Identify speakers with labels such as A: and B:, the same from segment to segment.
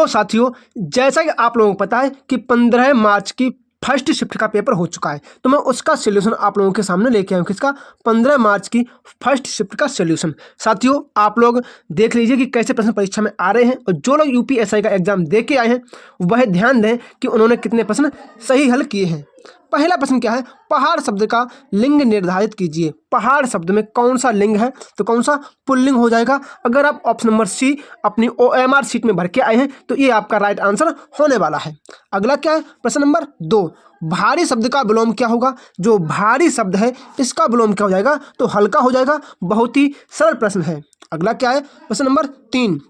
A: तो साथियों, जैसा कि आप लोगों को पता है कि 15 मार्च की फर्स्ट शिफ्ट का पेपर हो चुका है, तो मैं उसका सोल्यूशन आप लोगों के सामने लेके आया हूँ। किसका? 15 मार्च की फर्स्ट शिफ्ट का सोल्यूशन। साथियों, आप लोग देख लीजिए कि कैसे प्रश्न परीक्षा में आ रहे हैं, और जो लोग यूपीएससी का एग्जाम दे के आए हैं वह ध्यान दें कि उन्होंने कितने प्रश्न सही हल किए हैं। पहला प्रश्न क्या है? पहाड़ शब्द का लिंग निर्धारित कीजिए। पहाड़ शब्द में कौन सा लिंग है, तो कौन सा पुल्लिंग हो जाएगा? अगर आप ऑप्शन नंबर सी अपनी OMR शीट में भर के आए हैं तो ये आपका राइट आंसर होने वाला है। अगला क्या है? प्रश्न नंबर 2, भारी शब्द का विलोम क्या होगा? जो भारी शब्द है इसका विलोम क्या हो जाएगा? तो हल्का हो जाएगा। बहुत ही सरल प्रश्न है। अगला क्या है? प्रश्न नंबर 3,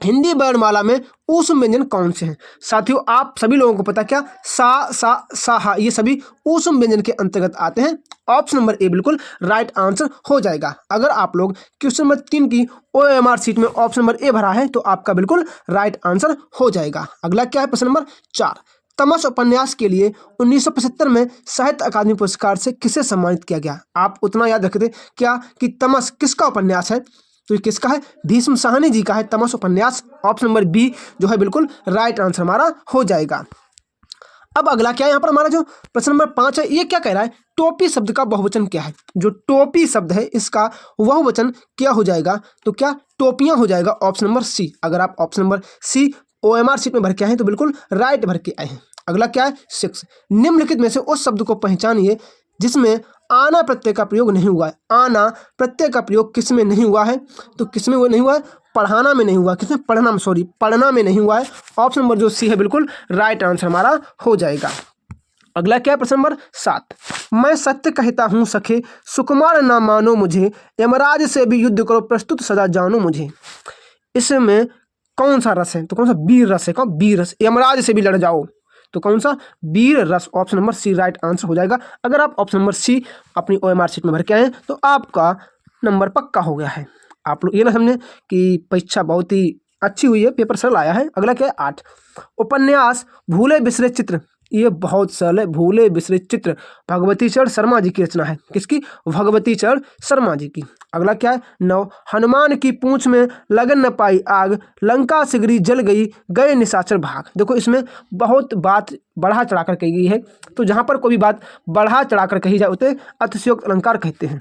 A: हिंदी वर्णमाला में ऊष्म व्यंजन कौन से हैं? साथियों, आप सभी लोगों को पता क्या? सा हा ये सभी ऊष्म व्यंजन के अंतर्गत आते हैं। ऑप्शन नंबर ए बिल्कुल राइट आंसर हो जाएगा। अगर आप लोग क्वेश्चन नंबर 3 की OMR शीट में ऑप्शन नंबर ए भरा है तो आपका बिल्कुल राइट आंसर हो जाएगा। अगला क्या है? प्रश्न नंबर 4, तमस उपन्यास के लिए 1975 में साहित्य अकादमी पुरस्कार से किसे सम्मानित किया गया? आप उतना याद रखते क्या कि तमस किसका उपन्यास है? तो ये किसका है? भीष्म साहनी जी का है तमस उपन्यास। ऑप्शन नंबर बी जो है बिल्कुल राइट आंसर हमारा हो जाएगा। अब अगला क्या है? यहाँ पर हमारा जो प्रश्न नंबर 5 है, ये क्या कह रहा है? टोपी शब्द का बहुवचन क्या है? जो टोपी शब्द है इसका बहुवचन क्या हो जाएगा? तो क्या टोपियां हो जाएगा। Option number C. अगर आप option number C OMR sheet में भर के आए हैं तो बिल्कुल राइट भर के आए हैं। अगला क्या है? 6, निम्नलिखित में से उस शब्द को पहचानिए जिसमें आना प्रत्यय का प्रयोग नहीं हुआ है। आना प्रत्यय का प्रयोग किसमें नहीं हुआ है? तो किसमें वो नहीं हुआ है? पढ़ाना में नहीं हुआ। किसमें? पढ़ना में नहीं हुआ है। ऑप्शन नंबर जो सी है बिल्कुल राइट आंसर हमारा हो जाएगा। अगला क्या है? प्रश्न नंबर 7, मैं सत्य कहता हूँ सखे, सुकुमार ना मानो मुझे, यमराज से भी युद्ध करो, प्रस्तुत सदा जानो मुझे। इसमें कौन सा रस है? तो कौन सा? वीर रस है। कौन? वीर रस। यमराज से भी लड़ जाओ, तो कौन सा? वीर रस। Option number C right answer हो जाएगा। अगर आप ऑप्शन नंबर सी अपनी OMR शीट में भर के आए तो आपका नंबर पक्का हो गया है। आप लोग ये ना समझें कि परीक्षा बहुत ही अच्छी हुई है, पेपर सरल आया है। अगला क्या है? 8, उपन्यास भूले बिसरे चित्र। ये बहुत सरल है। भूले बिसरे चित्र भगवती चरण शर्मा जी की रचना है। किसकी? भगवती चरण शर्मा जी की। अगला क्या है? 9, हनुमान की पूंछ में लगन न पाई आग, लंका सिगरी जल गई, गए निशाचर भाग। देखो इसमें बहुत बात बढ़ा चढ़ाकर कही गई है, तो जहां पर कोई भी बात बढ़ा चढ़ाकर कही जाए उसे अतिशयोक्त अलंकार कहते हैं।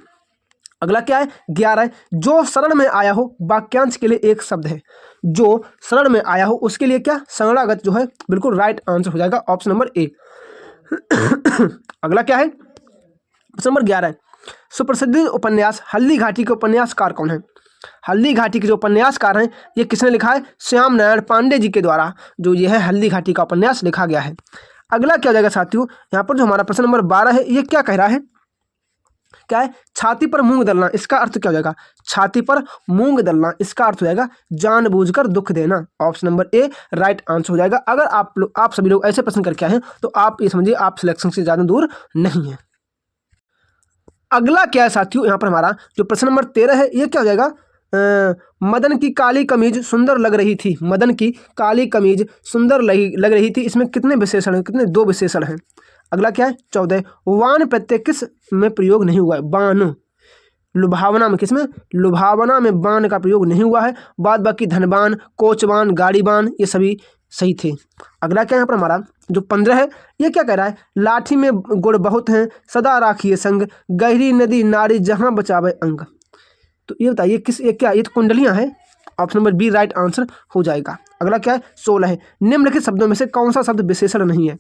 A: अगला क्या है? 11, जो शरण में आया हो वाक्यांश के लिए एक शब्द है। जो शरण में आया हो उसके लिए क्या? शरणागत जो है बिल्कुल राइट आंसर हो जाएगा। Option number A. अगला क्या है? प्रश्न नंबर 11, सुप्रसिद्ध उपन्यास हल्दी घाटी के उपन्यासकार कौन है? हल्दी घाटी के जो उपन्यासकार हैं ये किसने लिखा है? श्याम नारायण पांडे जी के द्वारा जो ये है हल्दी घाटी का उपन्यास लिखा गया है। अगला क्या हो जाएगा साथियों? यहाँ पर जो हमारा प्रश्न नंबर 12 है ये क्या कह रहा है? क्या है? छाती पर मूंग दलना। इसका अर्थ क्या हो जाएगा? छाती पर मूंग दलना इसका अर्थ हो जाएगा जानबूझकर दुख देना। Option number A right answer हो जाएगा। अगर आप सभी लोग ऐसे प्रश्न करके आए हैं तो आप ये समझिए आप सिलेक्शन से ज़्यादा दूर नहीं है। अगला क्या है साथियों? यहाँ पर हमारा जो प्रश्न नंबर 13 है ये क्या हो जाएगा? मदन की काली कमीज सुंदर लग रही थी। मदन की काली कमीज सुंदर लग रही थी। इसमें कितने विशेषण हैं? कितने? 2 विशेषण हैं। अगला क्या है? 14, वान प्रत्यय किस में प्रयोग नहीं हुआ है? बान। लुभावना में किसमें? लुभावना में बान का प्रयोग नहीं हुआ है। बाद बाकी धनबान, कोचबान, गाड़ीबान ये सभी सही थे। अगला क्या है यहाँ पर हमारा जो 15 है ये क्या कह रहा है? लाठी में गुड़ बहुत हैं, सदा राखिए संग, गहरी नदी नारी जहाँ बचावे अंग। तो ये बताइए किस? ये क्या? ये तो कुंडलियाँ हैं। Option number B right answer हो जाएगा। अगला क्या है? 16 है, निम्नलिखित शब्दों में से कौन सा शब्द विशेषण नहीं है?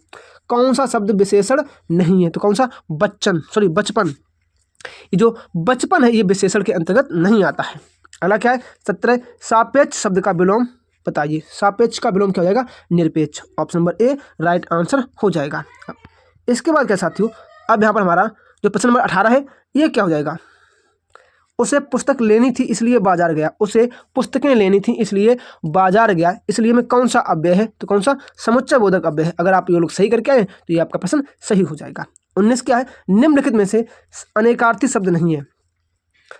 A: कौन सा शब्द विशेषण नहीं है? तो कौन सा? बचपन। ये जो बचपन है ये विशेषण के अंतर्गत नहीं आता है। अगला क्या है? 17, सापेक्ष शब्द का विलोम बताइए। सापेक्ष का विलोम क्या हो जाएगा? निरपेक्ष। Option number A right answer हो जाएगा। इसके बाद क्या साथियों? अब यहाँ पर हमारा जो प्रश्न नंबर 18 है ये क्या हो जाएगा? उसे पुस्तक लेनी थी इसलिए बाजार गया। उसे पुस्तकें लेनी थी इसलिए बाजार गया। इसलिए में कौन सा अव्यय है? तो कौन सा? समुच्चय बोधक अव्यय है। अगर आप ये लोग सही करके आए तो ये आपका प्रश्न सही हो जाएगा। 19 क्या है? निम्नलिखित में से अनेकार्थी शब्द नहीं है।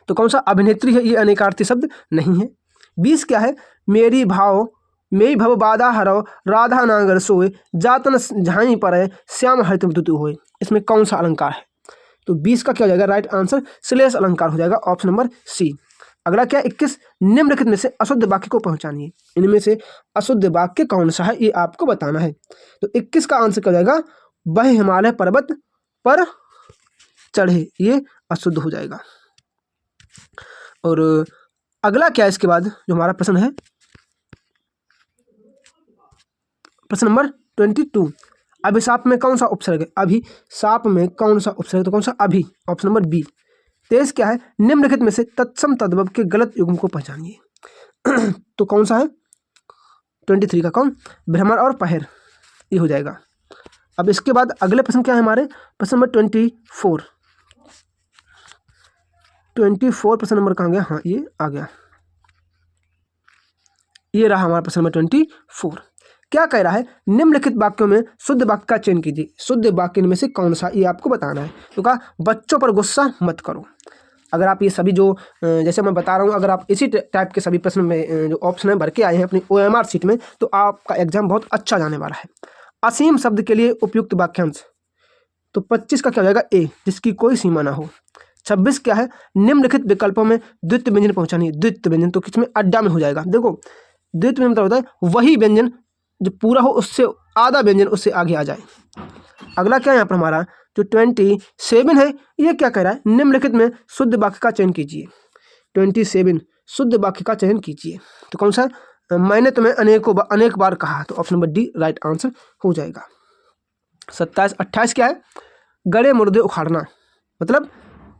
A: तो कौन सा? अभिनेत्री है, ये अनेकार्थी शब्द नहीं है। 20 क्या है? मेरी भव बाधा हरो, राधा नागर सोए, जातन झाई पर श्याम हरित मृत्यु होए। इसमें कौन सा अलंकार है? तो 20 का क्या हो जाएगा? राइट आंसर श्लेष अलंकार हो जाएगा। Option number C. अगला क्या है 21, निम्नलिखित में से अशुद्ध वाक्य को पहचानिए। इनमें से अशुद्ध वाक्य कौन सा है ये आपको बताना है। तो 21 का आंसर क्या हो जाएगा, वह हिमालय पर्वत पर चढ़े, ये अशुद्ध हो जाएगा। और अगला क्या है इसके बाद जो हमारा प्रश्न है, प्रश्न नंबर 22, अभिशाप में कौन सा उपसर्ग है? अभिशाप में कौन सा उपसर्ग, तो कौन सा, अभी, ऑप्शन नंबर बी। 23 क्या है, निम्नलिखित में से तत्सम तद्भव के गलत युग्म को पहचानिए। तो कौन सा है 23 का, कौन, भ्रमर और पहर, ये हो जाएगा। अब इसके बाद अगले प्रश्न क्या है हमारे, प्रश्न नंबर 24। 24 प्रश्न नंबर कहाँ गया, हाँ ये आ गया, ये रहा हमारा प्रश्न नंबर 24। क्या कह रहा है, निम्नलिखित वाक्यों में शुद्ध वाक्य का चयन कीजिए। शुद्ध वाक्य में से कौन सा, ये आपको बताना है। तो कहा बच्चों पर गुस्सा मत करो। अगर आप ये सभी जो जैसे मैं बता रहा हूँ, अगर आप इसी टाइप के सभी प्रश्न में जो ऑप्शन है भर के आए हैं अपनी OMR सीट में, तो आपका एग्जाम बहुत अच्छा जाने वाला है। असीम शब्द के लिए उपयुक्त वाक्यांश, तो 25 का क्या हो जाएगा, ए, जिसकी कोई सीमा ना हो। 26 क्या है, निम्नलिखित विकल्पों में द्वितीय व्यंजन पहुंचानी। द्वितीय व्यंजन तो किसमें, अड्डा में हो जाएगा। देखो द्वितीय व्यंजन होता है वही व्यंजन जो पूरा हो उससे आधा व्यंजन उससे आगे आ जाए। अगला क्या है यहाँ पर हमारा जो 27 है, ये क्या कह रहा है, निम्नलिखित में शुद्ध वाक्य का चयन कीजिए। 27 शुद्ध वाक्य का चयन कीजिए, तो कौन सा, मैंने तुम्हें अनेक बार कहा, तो option number D right answer हो जाएगा। 28 क्या है, गड़े मुर्दे उखाड़ना, मतलब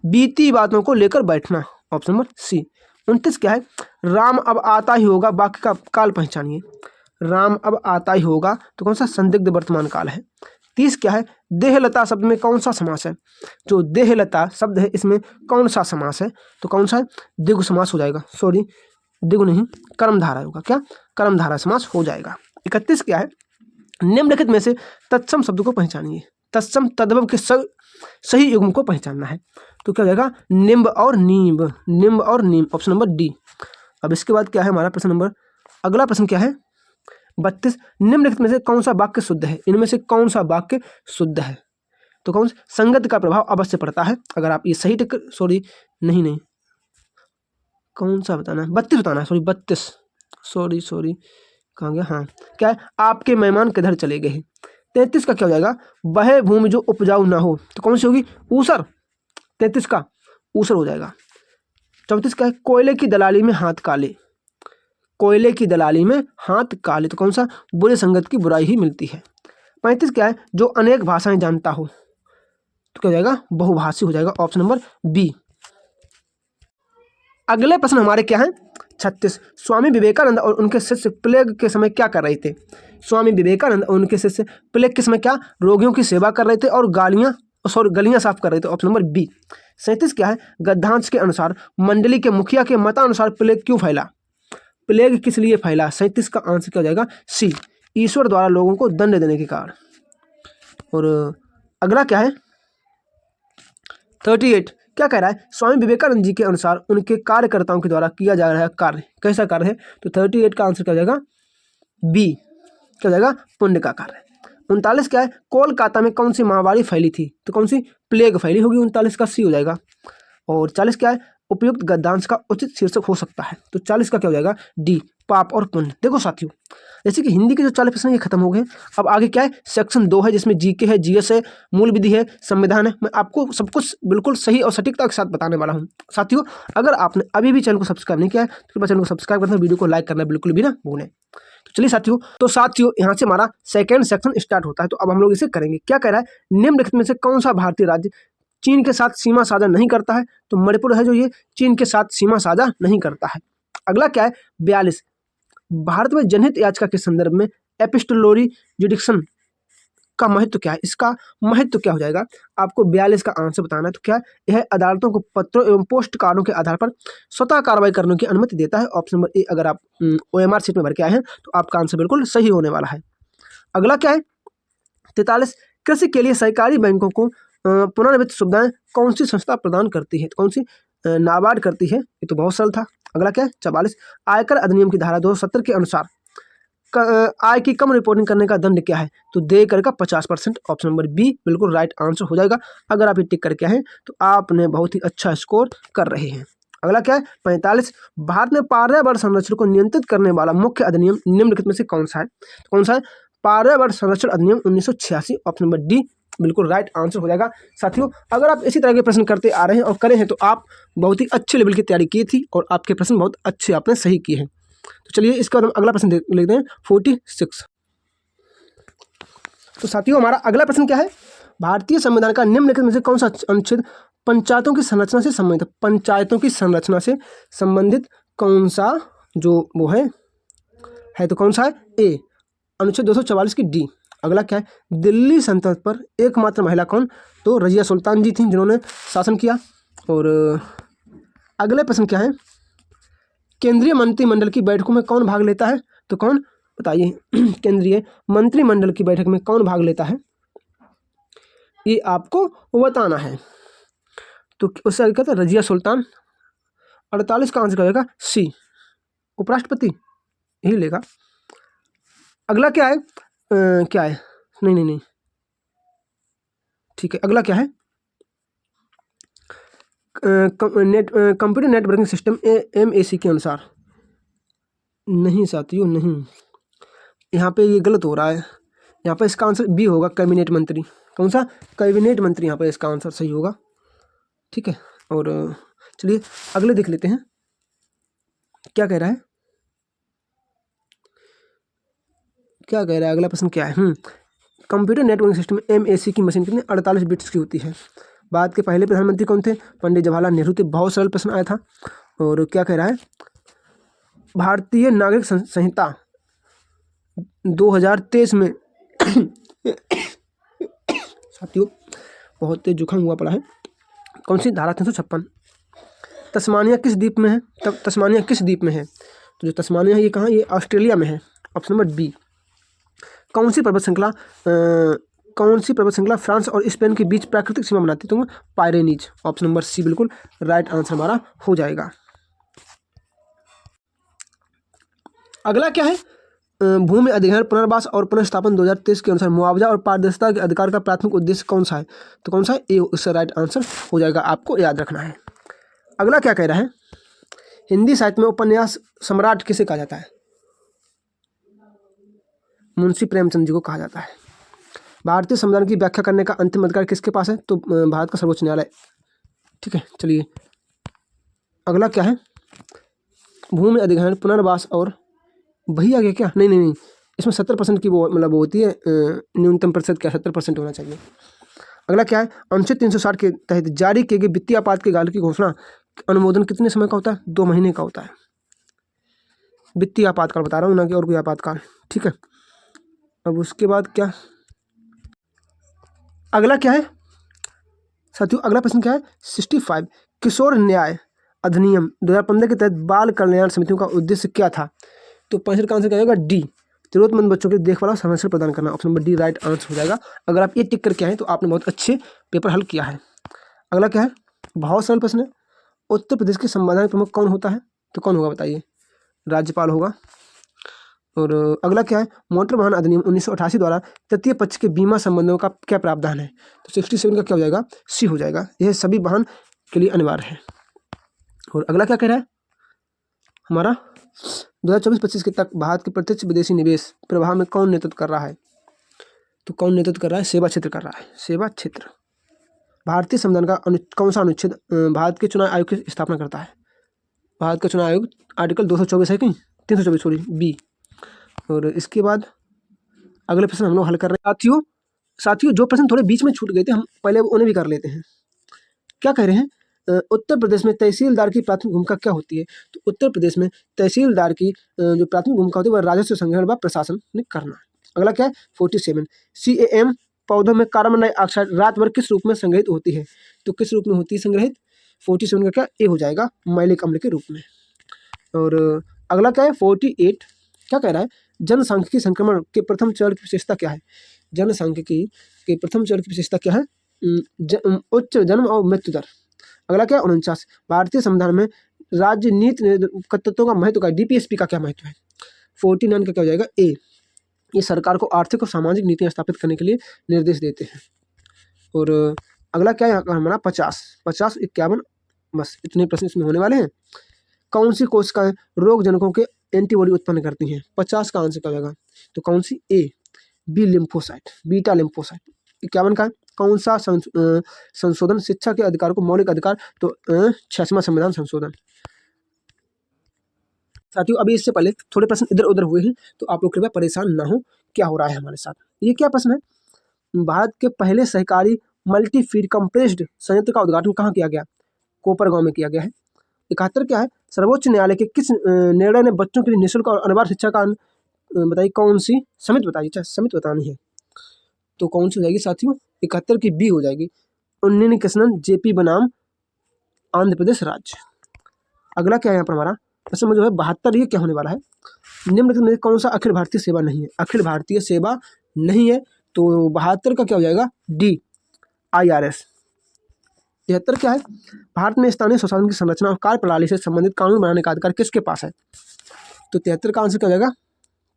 A: बीती बातों को लेकर बैठना, ऑप्शन नंबर सी। 29 क्या है, राम अब आता ही होगा, वाक्य का काल पहचानिए। राम अब आता ही होगा, तो कौन सा, संदिग्ध वर्तमान काल है। 30 क्या है, देहलता शब्द में कौन सा समास है। जो देहलता शब्द है इसमें कौन सा समास है, तो कौन सा है, द्विगु समास हो जाएगा, सॉरी द्विगु नहीं कर्मधारय होगा, क्या, कर्मधारय समास हो जाएगा। 31 क्या है, निम्नलिखित में से तत्सम शब्द को पहचानिए। तत्सम तद्भव के सही युग्म को पहचानना है, तो क्या हो जाएगा, निम्ब और नींब, निम्ब और नीम, ऑप्शन नंबर डी। अब इसके बाद क्या है हमारा प्रश्न नंबर, अगला प्रश्न क्या है 32, निम्नलिखित में से कौन सा वाक्य शुद्ध है। इनमें से कौन सा वाक्य शुद्ध है, तो कौन सा, संगत का प्रभाव अवश्य पड़ता है। अगर आप ये सही सॉरी नहीं कौन सा बताना है, 32 बताना है, सॉरी 32, सॉरी कहाँ गया, हाँ क्या है, आपके मेहमान किधर चले गए। 33 का क्या हो जाएगा, वह भूमि जो उपजाऊ ना हो, तो कौन सी होगी, ऊसर, 33 का ऊसर हो जाएगा। 34 क्या है, कोयले की दलाली में हाथ काले, कोयले की दलाली में हाथ काले, तो कौन सा, बुरे संगत की बुराई ही मिलती है। 35 क्या है, जो अनेक भाषाएं जानता हो, तो क्या हो जाएगा, बहुभाषी हो जाएगा, ऑप्शन नंबर बी। अगले प्रश्न हमारे क्या है 36, स्वामी विवेकानंद और उनके शिष्य प्लेग के समय क्या कर रहे थे। स्वामी विवेकानंद और उनके शिष्य प्लेग के समय क्या, रोगियों की सेवा कर रहे थे और गलियां साफ कर रहे थे, ऑप्शन नंबर बी। 37 क्या है, गद्यांश के अनुसार मंडली के मुखिया के मतानुसार प्लेग क्यों फैला। प्लेग किस लिए फैला, 37 का आंसर क्या हो जाएगा, सी, ईश्वर द्वारा लोगों को दंड देने के कारण। और अगला क्या है 38, क्या कह रहा है, स्वामी विवेकानंद जी के अनुसार उनके कार्यकर्ताओं के द्वारा किया जा रहा है कार्य, कैसा कार्य है, तो 38 का आंसर क्या हो जाएगा, बी, क्या हो जाएगा, पुण्य का कार्य। 39 क्या है, कोलकाता में कौन सी महामारी फैली थी, तो कौन सी, प्लेग फैली होगी, 39 का सी हो जाएगा। और 40 क्या है, उपयुक्त गद्यांश का उचित शीर्षक हो सकता है, तो 40 का क्या हो जाएगा, डी, पाप और पुण्य। देखो साथियों, जैसे कि हिंदी के जो 40 प्रश्न ये खत्म हो गए। अब आगे क्या है, सेक्शन 2 है जिसमें जीके है, जीएस है, मूल विधि है, संविधान है। मैं आपको सब कुछ बिल्कुल सही और सटीकता के साथ बताने वाला हूँ। साथियों, अगर आपने अभी भी चैनल को सब्सक्राइब नहीं किया है तो कृपया चैनल को सब्सक्राइब करना, वीडियो को लाइक करना बिल्कुल भी ना भूलें। तो चलिए साथियों, यहाँ से हमारा सेकेंड सेक्शन स्टार्ट होता है। तो अब हम लोग इसे करेंगे। क्या कह रहा है, निम्नलिखित में से कौन सा भारतीय राज्य चीन के साथ सीमा साझा नहीं करता है, तो मणिपुर है जो ये चीन के साथ सीमा साझा नहीं करता है। अगला क्या है 42, भारत में जनहित याचिका के संदर्भ में एपिस्टोलरी जुडिक्शन का महत्व क्या है। इसका महत्व क्या हो जाएगा, आपको 42 का आंसर बताना है। तो क्या यह अदालतों को पत्रों एवं पोस्ट कार्डों के आधार पर स्वतः कार्रवाई करने की अनुमति देता है। ऑप्शन नंबर ए, अगर आप OMR सीट में भर के आए हैं तो आपका आंसर बिल्कुल सही होने वाला है। अगला क्या है 43, कृषि के लिए सहकारी बैंकों को पुनर्वित्त सुविधाएं कौन सी संस्था प्रदान करती है, कौन सी, नाबार्ड करती है। ये तो बहुत सरल था। अगला क्या है 44, आयकर अधिनियम की धारा 270 के अनुसार आय की कम रिपोर्टिंग करने का दंड क्या है, तो देय कर का 50%। ऑप्शन नंबर बी बिल्कुल राइट आंसर हो जाएगा। अगर आप ये टिक करके हैं तो आपने बहुत ही अच्छा स्कोर कर रहे हैं। अगला क्या है 45, भारत में पर्यावरण संरक्षण को नियंत्रित करने वाला मुख्य अधिनियम निम्नलिखित में से कौन सा है? तो कौन सा है? पर्यावरण संरक्षण अधिनियम 1986, ऑप्शन नंबर डी बिल्कुल राइट आंसर हो जाएगा। साथियों, अगर आप इसी तरह के प्रश्न करते आ रहे हैं और करे हैं तो आप बहुत ही अच्छे लेवल की तैयारी की थी और आपके प्रश्न बहुत अच्छे आपने सही किए हैं। तो चलिए इसका हम अगला प्रश्न लेते हैं 46। तो साथियों, हमारा अगला प्रश्न क्या है? भारतीय संविधान का निम्नलिखित में से कौन सा अनुच्छेद पंचायतों की संरचना से संबंधित, पंचायतों की संरचना से संबंधित कौन सा जो वो है तो कौन सा है? ए अनुच्छेद 244 की डी। अगला क्या है? दिल्ली सल्तनत पर एकमात्र महिला कौन? तो रजिया सुल्तान जी थी जिन्होंने शासन किया। और अगले प्रश्न क्या है? केंद्रीय मंत्रिमंडल की बैठकों में कौन भाग लेता है? तो कौन बताइए? केंद्रीय मंत्रिमंडल की बैठक में कौन भाग लेता है, ये आपको बताना है। तो उससे आगे कहता है रजिया सुल्तान। 48 का आंसर होगा सी, उपराष्ट्रपति ही लेगा। अगला क्या है? क्या है? नहीं, ठीक है। अगला क्या है? कंप्यूटर नेटवर्किंग सिस्टम MAC के अनुसार। नहीं साथियों, नहीं, यहाँ पे ये गलत हो रहा है। यहाँ पे इसका आंसर बी होगा, कैबिनेट मंत्री। कौन सा? कैबिनेट मंत्री यहाँ पे इसका आंसर सही होगा। ठीक है, और चलिए अगले देख लेते हैं क्या कह रहा है। अगला प्रश्न क्या है? कंप्यूटर नेटवर्किंग सिस्टम MAC की मशीन कितने 48 बिट्स की होती है? भारत के पहले प्रधानमंत्री कौन थे? पंडित जवाहरलाल नेहरू थे। बहुत सरल प्रश्न आया था। और क्या कह रहा है? भारतीय नागरिक संहिता 2023 में साथियों बहुत तेज जुकाम हुआ पड़ा है। कौन सी धारा? 356। तस्मानिया किस द्वीप में है? तब तस्मानिया किस द्वीप में है? तो जो तस्मानिया है ये कहाँ? ये ऑस्ट्रेलिया में है, ऑप्शन नंबर बी। कौन सी पर्वत श्रृंखला फ्रांस और स्पेन के बीच प्राकृतिक सीमा बनाती है? तो पायरेनीज, ऑप्शन नंबर सी बिल्कुल राइट आंसर हमारा हो जाएगा। अगला क्या है? भूमि अधिग्रहण, पुनर्वास और पुनर्स्थापन 2023 के अनुसार मुआवजा और पारदर्शिता के अधिकार का प्राथमिक उद्देश्य कौन सा है? तो कौन सा है? ए उससे राइट आंसर हो जाएगा, आपको याद रखना है। अगला क्या कह रहा है? हिंदी साहित्य में उपन्यास सम्राट किसे कहा जाता है? मुंशी प्रेमचंद जी को कहा जाता है। भारतीय संविधान की व्याख्या करने का अंतिम अधिकार किसके पास है? तो भारत का सर्वोच्च न्यायालय। ठीक है, चलिए अगला क्या है? भूमि अधिग्रहण, पुनर्वास और वही आ गया क्या? नहीं, इसमें 70% की वो मतलब वो होती है, न्यूनतम प्रतिशत क्या 70% होना चाहिए। अगला क्या है? अनुच्छेद 360 के तहत जारी किए गए वित्तीय आपातकाल की घोषणा अनुमोदन कितने समय का होता है? 2 महीने का होता है। वित्तीय आपातकाल बता रहा हूँ ना कि और कोई आपातकाल। ठीक है, अब उसके बाद क्या? अगला क्या है साथियों? अगला प्रश्न क्या है? 65 किशोर न्याय अधिनियम 2015 के तहत बाल कल्याण समितियों का उद्देश्य क्या था? तो 65 का आंसर क्या होगा? डी, जरूरतमंद बच्चों की देखभाल और संरक्षण प्रदान करना, option number D right answer हो जाएगा। अगर आप ये टिक करके आए तो आपने बहुत अच्छे पेपर हल किया है। अगला क्या है? बहुत सरल प्रश्न है। उत्तर प्रदेश के संवैधानिक प्रमुख कौन होता है? तो कौन होगा बताइए? राज्यपाल होगा। और अगला क्या है? मोटर वाहन अधिनियम 1988 द्वारा तृतीय पक्ष के बीमा संबंधों का क्या प्रावधान है? तो 67 का क्या हो जाएगा? सी हो जाएगा। यह सभी वाहन के लिए अनिवार्य है। और अगला क्या कह रहा है हमारा? 2024-25 के तक भारत के प्रत्यक्ष विदेशी निवेश प्रवाह में कौन नेतृत्व कर रहा है? तो कौन नेतृत्व कर रहा है? सेवा क्षेत्र कर रहा है, सेवा क्षेत्र। भारतीय संविधान का कौन सा अनुच्छेद भारत के चुनाव आयोग की स्थापना करता है? भारत का चुनाव आयोग आर्टिकल 224 है कि 324 सॉरी बी। और इसके बाद अगले प्रश्न हम लोग हल कर रहे हैं। साथियों जो प्रश्न थोड़े बीच में छूट गए थे हम पहले उन्हें भी कर लेते हैं। क्या कह रहे हैं? उत्तर प्रदेश में तहसीलदार की प्राथमिक भूमिका क्या होती है? तो उत्तर प्रदेश में तहसीलदार की जो प्राथमिक भूमिका होती है वह राजस्व संग्रहण व प्रशासनिक करना। अगला क्या है? 47 CAM पौधों में कार्बन डाइऑक्साइड रात भर किस रूप में संग्रहित होती है? तो किस रूप में होती है संग्रहित? 47 का क्या? ए हो जाएगा, मैलिक अम्ल के रूप में। और अगला क्या है? 48 क्या कह रहा है? जनसांख्यिकी संक्रमण के प्रथम चरण की विशेषता क्या है? जनसांख्यिकी के प्रथम चरण की विशेषता क्या है? उच्च जन्म और मृत्यु दर। अगला क्या है? 49 भारतीय संविधान में राज्य नीति तत्वों का महत्व का DPSP का क्या महत्व है? 49 का क्या हो जाएगा? ए, ये सरकार को आर्थिक और सामाजिक नीतियां स्थापित करने के लिए निर्देश देते हैं। और अगला क्या है हमारा? 50 51 बस इतने प्रश्न इसमें होने वाले हैं। कौन सी कोशिकाएं रोग जनकों के एंटीबॉडी उत्पन्न करती हैं? 50 का आंसर क्या होगा? तो कौन सी? ए, बी लिम्फोसाइट, बीटा लिम्फोसाइट। 51 का कौन सा संशोधन शिक्षा के अधिकार को मौलिक अधिकार? तो 66वां संविधान संशोधन। साथियों अभी इससे पहले थोड़े प्रश्न इधर उधर हुए हैं, तो आप लोग कृपया परेशान ना हो। क्या हो रहा है हमारे साथ? ये क्या प्रश्न है? भारत के पहले सहकारी मल्टी फीड कंप्रेस्ड संयंत्र का उद्घाटन कहाँ किया गया? कोपरगांव में किया गया है। 71 क्या है? सर्वोच्च न्यायालय के किस निर्णय ने बच्चों के लिए निःशुल्क और अनिवार्य शिक्षा का बताइए कौन सी? समिति बताइए, चाहे समिति बतानी है तो कौन सी हो जाएगी साथियों? 71 की बी हो जाएगी, उन्नीन कृष्णन जेपी बनाम आंध्र प्रदेश राज्य। अगला क्या है यहाँ पर हमारा प्रश्न जो है 72, ये क्या होने वाला है? निम्नलिखित में कौन सा अखिल भारतीय सेवा नहीं है? अखिल भारतीय सेवा नहीं है तो 72 का क्या हो जाएगा? D, IRS। 73 क्या है? भारत में स्थानीय स्वशासन की संरचना और कार्य प्रणाली से संबंधित कानून बनाने का अधिकार किसके पास है? तो 73 का आंसर क्या हो जाएगा?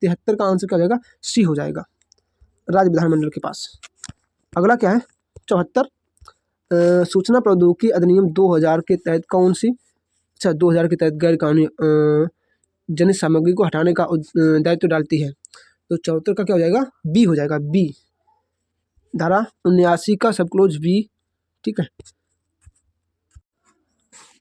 A: 73 का आंसर क्या हो जाएगा? सी हो जाएगा, राज्य विधानमंडल के पास। अगला क्या है? 74, सूचना प्रौद्योगिकी अधिनियम 2000 के तहत कौन सी? अच्छा, 2000 के तहत गैर कानूनी जनित सामग्री को हटाने का दायित्व डालती है। तो 74 का क्या हो जाएगा? बी हो जाएगा, बी, धारा 79 का सब क्लोज बी। ठीक है।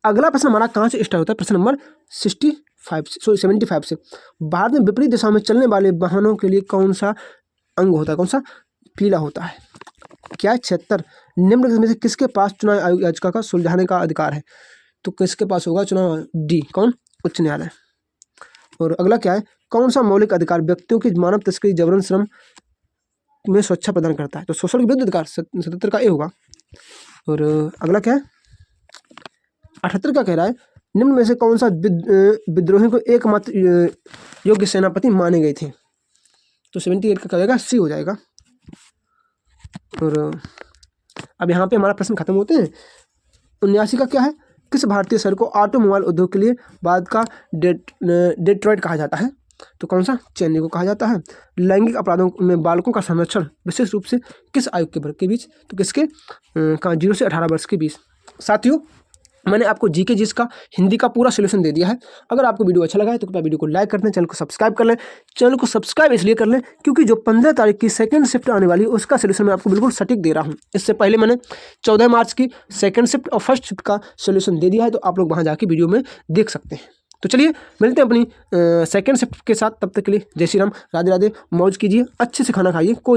A: अगला प्रश्न हमारा कहाँ से स्टार्ट होता है? प्रश्न नंबर 75 से। भारत में विपरीत दिशा में चलने वाले वाहनों के लिए कौन सा अंग होता है? कौन सा? पीला होता है। क्या है? 76, निम्नलिखित में से किसके पास चुनाव आयोग याचिका का सुलझाने का अधिकार है? तो किसके पास होगा चुनाव? डी, कौन? उच्च न्यायालय। और अगला क्या है? कौन सा मौलिक अधिकार व्यक्तियों की मानव तस्करी जबरन श्रम में सुरक्षा प्रदान करता है? तो शोषण के विरुद्ध अधिकार 77 का ए होगा। और अगला क्या है? 78 का कह रहा है निम्न में से कौन सा विद्रोही को एकमात्र योग्य सेनापति माने गए थे? तो 78 का क्या होगा? सी हो जाएगा। और अब यहाँ पे हमारा प्रश्न खत्म होते हैं। 79 का क्या है? किस भारतीय शहर को ऑटोमोबाइल उद्योग के लिए बाद का डेट्रॉइट कहा जाता है? तो कौन सा? चेन्नई को कहा जाता है। लैंगिक अपराधों में बालकों का संरक्षण विशेष रूप से किस आयु के वर्ग के बीच? तो किसके? 0 से 18 वर्ष के बीच। साथियों मैंने आपको जीके जीएस का हिंदी का पूरा सोल्यूशन दे दिया है। अगर आपको वीडियो अच्छा लगा है तो कृपया वीडियो को लाइक कर दें, चैनल को सब्सक्राइब कर लें। चैनल को सब्सक्राइब इसलिए कर लें क्योंकि जो 15 तारीख की सेकंड शिफ्ट आने वाली है उसका सोल्यूशन मैं आपको बिल्कुल सटीक दे रहा हूं। इससे पहले मैंने 14 मार्च की सेकंड शिफ्ट और फर्स्ट शिफ्ट का सोल्यूशन दे दिया है, तो आप लोग वहां जाके वीडियो में देख सकते हैं। तो चलिए मिलते हैं अपनी सेकंड शिफ्ट के साथ। तब तक के लिए जय श्री राम, राधे राधे, मौज कीजिए, अच्छे से खाना खाइए। कोई